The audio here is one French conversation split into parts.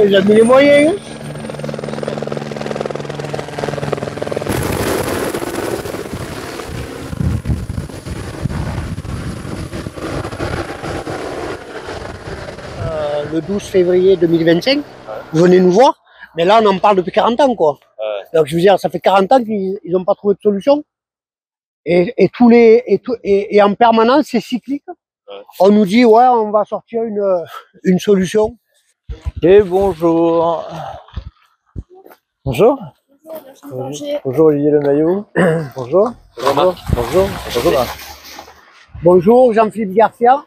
Ils ont mis les moyens. Le 12 février 2025, vous venez nous voir, mais là on en parle depuis 40 ans quoi. Donc je veux dire, ça fait 40 ans qu'ils n'ont pas trouvé de solution. Et en permanence c'est cyclique. On nous dit ouais on va sortir une solution. Et bonjour. Bonjour. Bonjour Olivier Lemaillot. Bonjour. Bonjour. Bonjour. Bonjour. Bonjour Jean-Philippe Garcia.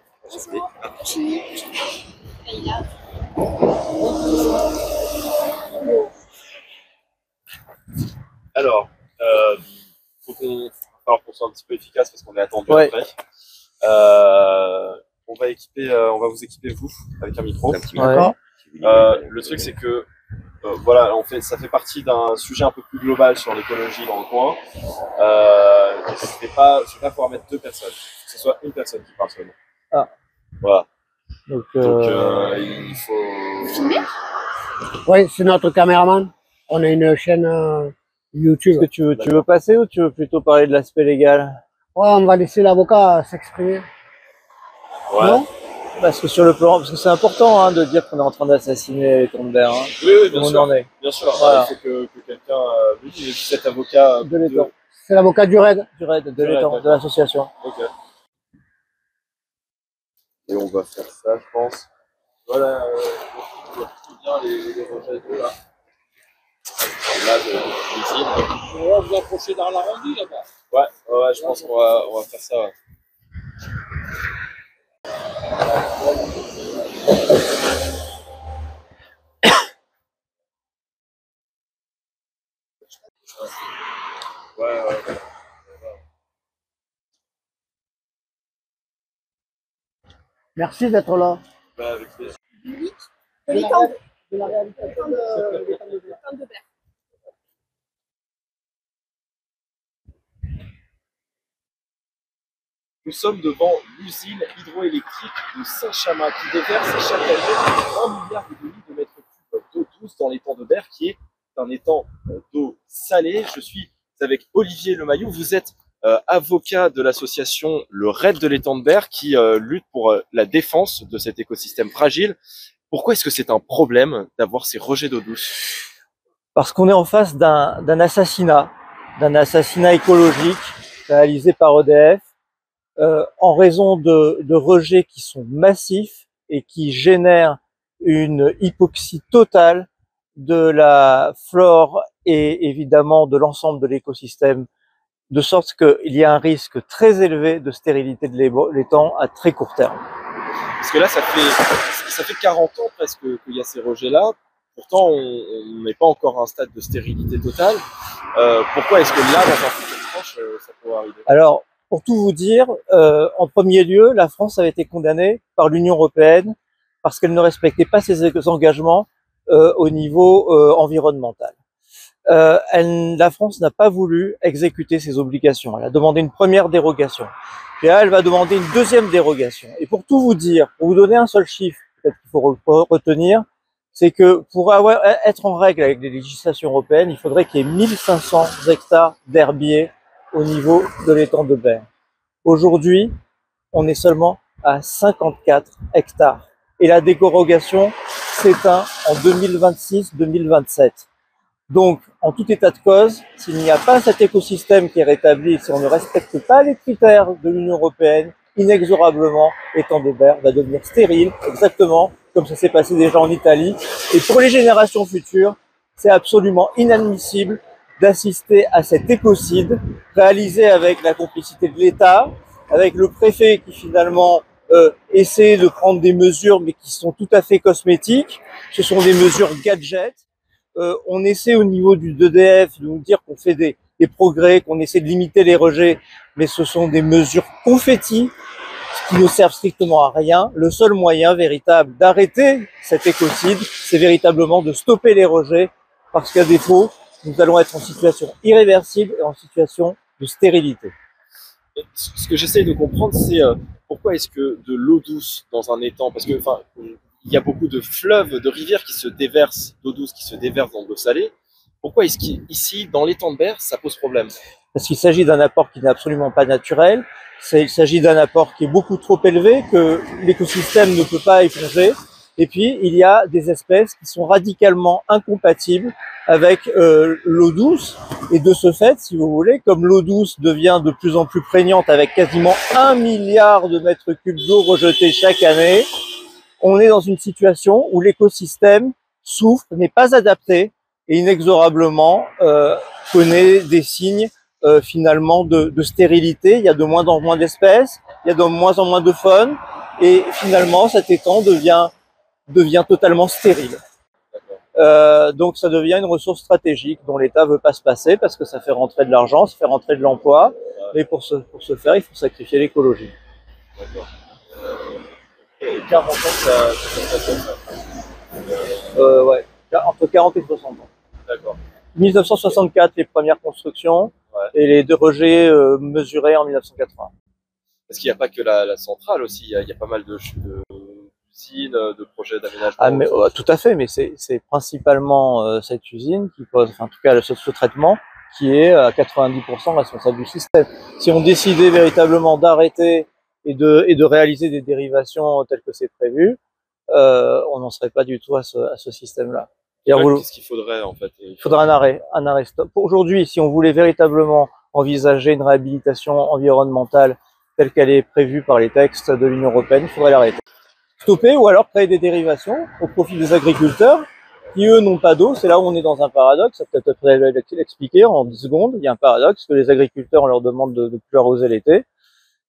Alors, faut qu'on soit un petit peu efficace parce qu'on est attendu après. On va vous équiper vous avec un micro. D'accord. Le truc c'est que voilà, ça fait partie d'un sujet un peu plus global sur l'écologie dans le coin. C'est pas pouvoir mettre deux personnes, que ce soit une personne qui parle seulement. Ah. Voilà. Donc, il faut. Filmer ? Oui, c'est notre caméraman. On a une chaîne YouTube. Est-ce que tu veux passer ou tu veux plutôt parler de l'aspect légal? Ouais, on va laisser l'avocat s'exprimer. Ouais. Non? Parce que sur le plan, parce que c'est important hein, de dire qu'on est en train d'assassiner les tombeurs. Hein. Oui, bien sûr. On en est. Bien sûr. Voilà. Il faut que quelqu'un me dise cet avocat De l'étang. C'est l'avocat du RAID. Du RAID, de l'étang, de l'association. Ok. Et on va faire ça, je pense. Voilà, bien les rejets d'eau là. Là, de l'usine. On va vous approcher dans l'arrondi là-bas. Ouais, je pense qu'on va faire ça. Ouais. Ouais. Merci d'être là. Avec plaisir. De l'étang De la réalisation de Berre. Nous sommes devant l'usine hydroélectrique de Saint-Chamas qui déverse chaque année 1,5 milliard de mètres cubes d'eau douce dans l'étang de Berre qui est un étang d'eau salée. Je suis avec Olivier Lemaillot. Vous êtes avocat de l'association Le RAID de l'étang de Berre qui lutte pour la défense de cet écosystème fragile. Pourquoi est-ce que c'est un problème d'avoir ces rejets d'eau douce? Parce qu'on est en face d'un assassinat écologique réalisé par EDF en raison de rejets qui sont massifs et qui génèrent une hypoxie totale de la flore et évidemment de l'ensemble de l'écosystème, de sorte qu'il y a un risque très élevé de stérilité de l'étang à très court terme. Parce que là, ça fait 40 ans presque qu'il y a ces rejets-là. Pourtant, on n'est pas encore à un stade de stérilité totale. Pourquoi est-ce que là, dans un futur proche, ça pourrait arriver? Alors, pour tout vous dire, en premier lieu, la France avait été condamnée par l'Union européenne parce qu'elle ne respectait pas ses engagements au niveau environnemental. La France n'a pas voulu exécuter ses obligations. Elle a demandé une première dérogation. Et là, elle va demander une deuxième dérogation. Et pour tout vous dire, pour vous donner un seul chiffre, peut-être qu'il faut retenir, c'est que pour être en règle avec les législations européennes, il faudrait qu'il y ait 1500 hectares d'herbiers au niveau de l'étang de Berre. Aujourd'hui, on est seulement à 54 hectares. Et la dérogation s'éteint en 2026-2027. Donc, en tout état de cause, s'il n'y a pas cet écosystème qui est rétabli, si on ne respecte pas les critères de l'Union européenne, inexorablement, l'étang de Berre va devenir stérile, exactement comme ça s'est passé déjà en Italie. Et pour les générations futures, c'est absolument inadmissible d'assister à cet écocide réalisé avec la complicité de l'État, avec le préfet qui finalement essaie de prendre des mesures mais qui sont tout à fait cosmétiques. Ce sont des mesures gadgets. On essaie au niveau du EDF de nous dire qu'on fait des progrès, qu'on essaie de limiter les rejets, mais ce sont des mesures confettis qui ne servent strictement à rien. Le seul moyen véritable d'arrêter cet écocide, c'est véritablement de stopper les rejets, parce qu'à défaut, nous allons être en situation irréversible et en situation de stérilité. Ce que j'essaie de comprendre, c'est pourquoi est-ce que de l'eau douce dans un étang, parce que vous il y a beaucoup de fleuves, de rivières qui se déversent, d'eau douce qui se déverse dans de l'eau salée. Pourquoi est-ce qu'ici, dans l'étang de Berre, ça pose problème? Parce qu'il s'agit d'un apport qui n'est absolument pas naturel. Il s'agit d'un apport qui est beaucoup trop élevé, que l'écosystème ne peut pas éponger. Et puis, il y a des espèces qui sont radicalement incompatibles avec l'eau douce. Et de ce fait, si vous voulez, comme l'eau douce devient de plus en plus prégnante avec quasiment 1 milliard de mètres cubes d'eau rejetée chaque année, on est dans une situation où l'écosystème souffre, n'est pas adapté et inexorablement connaît des signes finalement de stérilité. Il y a de moins en moins d'espèces, il y a de moins en moins de faune et finalement cet étang devient totalement stérile. Donc ça devient une ressource stratégique dont l'État veut pas se passer parce que ça fait rentrer de l'argent, ça fait rentrer de l'emploi, mais pour ce faire, il faut sacrifier l'écologie. D'accord. 40 ans que ça se passe comme ça. Ouais, entre 40 et 60 ans. D'accord. 1964, les premières constructions, et les deux rejets mesurés en 1980. Parce qu'il n'y a pas que la centrale aussi, il y a pas mal d'usines, de projets d'aménagement. Ah, mais, tout à fait, mais c'est principalement cette usine qui pose, enfin, en tout cas ce traitement, qui est à 90% responsable du système. Si on décidait véritablement d'arrêter et de réaliser des dérivations telles que c'est prévu, on n'en serait pas du tout à ce système-là. Qu'est-ce qu'il faudrait en fait? Il faudrait un arrêt stop. Aujourd'hui, si on voulait véritablement envisager une réhabilitation environnementale telle qu'elle est prévue par les textes de l'Union européenne, il faudrait l'arrêter. Stopper ou alors créer des dérivations au profit des agriculteurs qui, eux, n'ont pas d'eau. C'est là où on est dans un paradoxe. Ça peut-être l'expliquer en 10 secondes. Il y a un paradoxe que les agriculteurs, on leur demande de plus arroser l'été.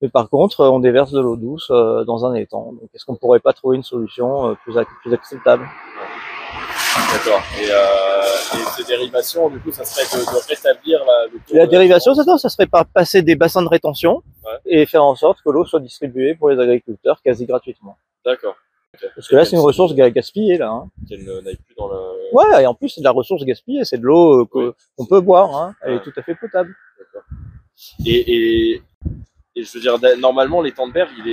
Mais par contre, on déverse de l'eau douce dans un étang. Donc, est-ce qu'on pourrait pas trouver une solution plus acceptable? D'accord. Et ces dérivations, du coup, ça serait de rétablir la dérivation, ça serait par passer des bassins de rétention et faire en sorte que l'eau soit distribuée pour les agriculteurs quasi gratuitement. D'accord. Okay. Parce que là, c'est une ressource gaspillée, là. Hein. Qu'elle n'aille plus dans le... Ouais, et en plus, c'est de la ressource gaspillée, c'est de l'eau qu'on peut boire. Hein. Elle est tout à fait potable. D'accord. Et je veux dire, normalement, l'étang de Berre, il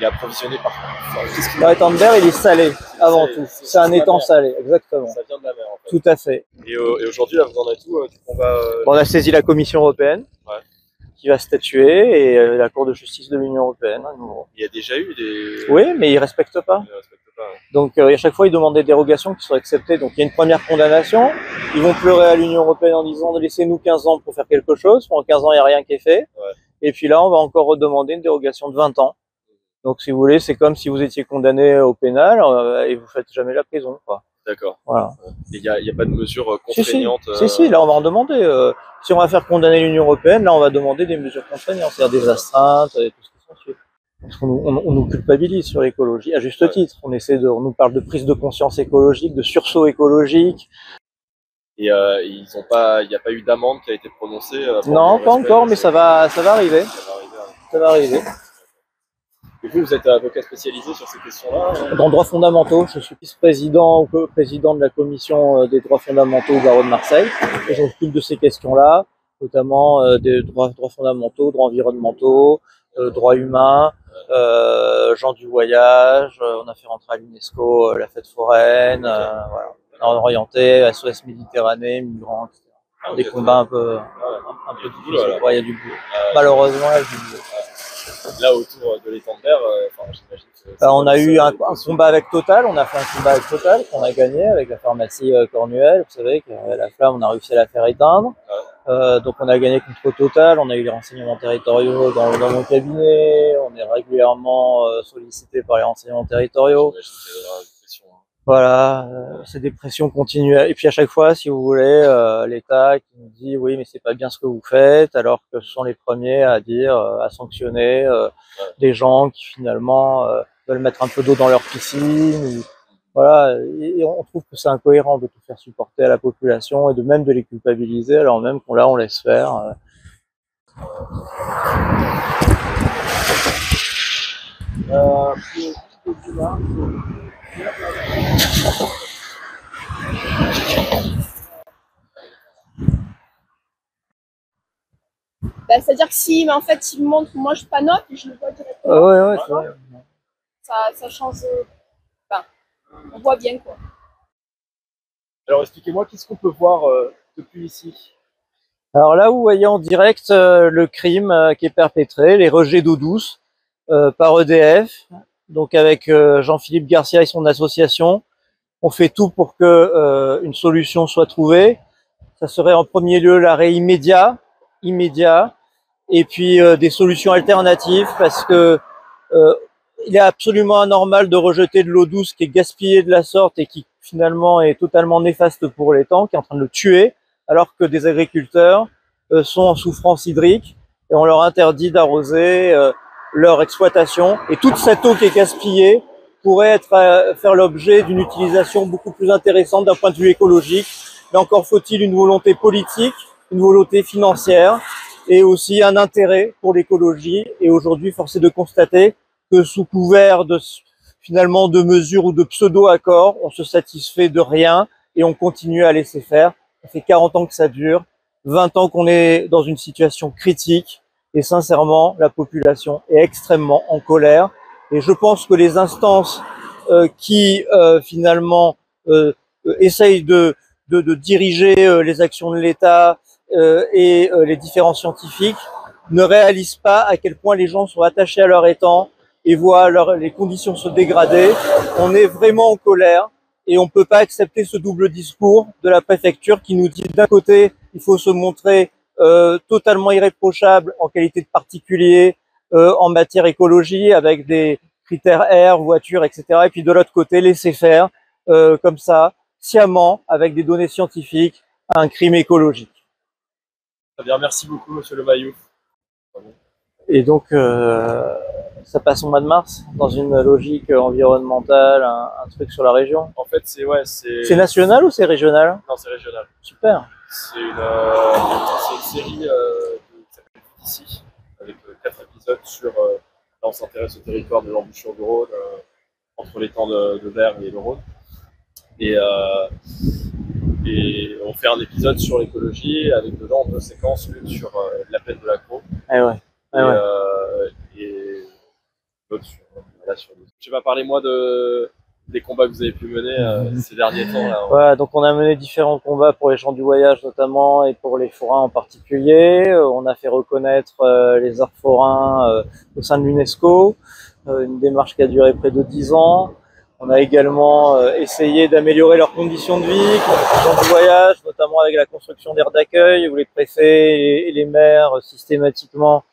est approvisionné par... Enfin, l'étang de Berre, il est salé, avant tout. C'est un étang salé, exactement. Ça vient de la mer, en fait. Tout à fait. Et aujourd'hui, là, vous en êtes où? On a saisi la Commission européenne, qui va statuer, et la Cour de justice de l'Union européenne. À nouveau. Il y a déjà eu des... Oui, mais ils ne respectent pas. Donc, à chaque fois, ils demandent des dérogations qui sont acceptées. Donc, il y a une première condamnation. Ils vont pleurer à l'Union européenne en disant « laissez-nous 15 ans pour faire quelque chose ». Pendant 15 ans, il n'y a rien qui est fait. Et puis là, on va encore redemander une dérogation de 20 ans. Donc, si vous voulez, c'est comme si vous étiez condamné au pénal et vous faites jamais la prison, quoi. D'accord. Voilà. Et il n'y a pas de mesures contraignantes? Si, là, on va en demander. Si on va faire condamner l'Union européenne, là, on va demander des mesures contraignantes, c'est-à-dire des astreintes et tout ce qui s'ensuit. Parce qu'on nous culpabilise sur l'écologie, à juste titre. On nous parle de prise de conscience écologique, de sursaut écologique. Et il n'y a pas eu d'amende qui a été prononcée? Non, pas encore, mais ça va arriver. Ça va arriver. Et vous êtes avocat spécialisé sur ces questions-là? Dans droits fondamentaux, je suis vice-président ou président de la commission des droits fondamentaux au barreau de Marseille. Et je m'occupe de ces questions-là, notamment des droits fondamentaux, droits environnementaux, droits humains, gens du voyage. On a fait rentrer à l'UNESCO la fête foraine, voilà. On a orienté SOS Méditerranée, migrants, etc. Des combats un peu difficiles. Ouais, il y a du boulot. Malheureusement, il y a du boulot. Là, autour de l'étang de Berre, j'imagine que... on a eu un combat avec Total, on a fait un combat avec Total qu'on a gagné avec la pharmacie Cornuel, vous savez, que la flamme, on a réussi à la faire éteindre. Donc on a gagné contre Total, on a eu les renseignements territoriaux dans mon cabinet, on est régulièrement sollicité par les renseignements territoriaux. Voilà, c'est des pressions continuelles. Et puis à chaque fois, si vous voulez, l'État qui nous dit oui, mais c'est pas bien ce que vous faites, alors que ce sont les premiers à dire, à sanctionner des gens qui finalement veulent mettre un peu d'eau dans leur piscine. Voilà, et on trouve que c'est incohérent de tout faire supporter à la population et de même de les culpabiliser, alors même qu'on on laisse faire. Bah, c'est-à-dire que si, mais en fait, il me montre, moi je panote et je le vois directement. Ouais, c'est vrai. Ça change. Enfin, on voit bien quoi. Alors expliquez-moi, qu'est-ce qu'on peut voir depuis ici? Alors là, vous voyez en direct le crime qui est perpétré, les rejets d'eau douce par EDF. Donc avec Jean-Philippe Garcia et son association, on fait tout pour que une solution soit trouvée. Ça serait en premier lieu l'arrêt immédiat, et puis des solutions alternatives, parce que il est absolument anormal de rejeter de l'eau douce qui est gaspillée de la sorte et qui finalement est totalement néfaste pour l'étang, qui est en train de le tuer, alors que des agriculteurs sont en souffrance hydrique et on leur interdit d'arroser leur exploitation. Et toute cette eau qui est gaspillée pourrait être faire l'objet d'une utilisation beaucoup plus intéressante d'un point de vue écologique. Mais encore faut-il une volonté politique, une volonté financière et aussi un intérêt pour l'écologie. Et aujourd'hui, force est de constater que sous couvert de finalement de mesures ou de pseudo-accords, on se satisfait de rien et on continue à laisser faire. Ça fait 40 ans que ça dure, 20 ans qu'on est dans une situation critique et sincèrement, la population est extrêmement en colère. Et je pense que les instances qui finalement essayent de diriger les actions de l'État et les différents scientifiques ne réalisent pas à quel point les gens sont attachés à leur étang et voient les conditions se dégrader. On est vraiment en colère et on ne peut pas accepter ce double discours de la préfecture qui nous dit d'un côté il faut se montrer totalement irréprochable en qualité de particulier en matière écologie avec des critères air, voiture, etc. Et puis de l'autre côté laisser faire comme ça sciemment avec des données scientifiques à un crime écologique. Très bien, merci beaucoup Monsieur Le Maillot. Et donc ça passe au mois de mars dans une logique environnementale, un truc sur la région. En fait, c'est C'est national ou c'est régional? Non, c'est régional. Super. C'est une série qui s'appelle Ici, avec 4 épisodes sur. Là, on s'intéresse au territoire de l'embouchure du Rhône, entre l'étang de Bergues et le Rhône. Et on fait un épisode sur l'écologie avec dedans 2 séquences, l'une sur la plaine de la Crau. Eh ouais. Et l'autre sur. Je vais pas parler moi des combats que vous avez pu mener ces derniers temps. Là. Ouais, donc on a mené différents combats pour les gens du voyage notamment et pour les forains en particulier. On a fait reconnaître les arts forains au sein de l'UNESCO, une démarche qui a duré près de 10 ans. On a également essayé d'améliorer leurs conditions de vie, les gens du voyage, notamment avec la construction d'aires d'accueil où les préfets et les maires systématiquement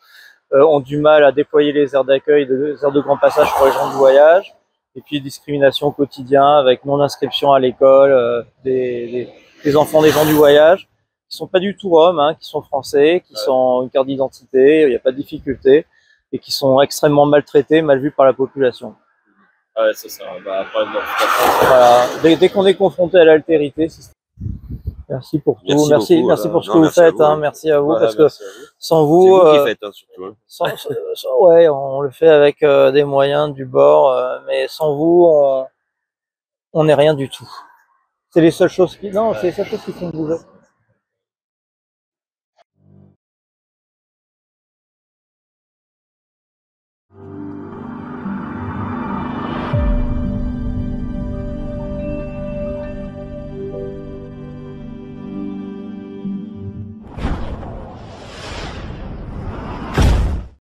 ont du mal à déployer les aires d'accueil, les aires de grand passage pour les gens du voyage. Et puis discrimination au quotidien avec non-inscription à l'école des enfants des gens du voyage, qui sont pas du tout roms, hein, qui sont français, qui sont une carte d'identité, il n'y a pas de difficulté, et qui sont extrêmement maltraités, mal vus par la population. Ouais, c'est ça. Après, voilà. Dès qu'on est confronté à l'altérité, c'est... Merci pour tout, merci pour ce que vous faites, hein, merci à vous, parce que sans vous, c'est vous qui faites, hein, surtout. ouais, on le fait avec des moyens du bord, mais sans vous, on n'est rien du tout. C'est les seules choses qui, non, c'est les seules choses qui font bouger.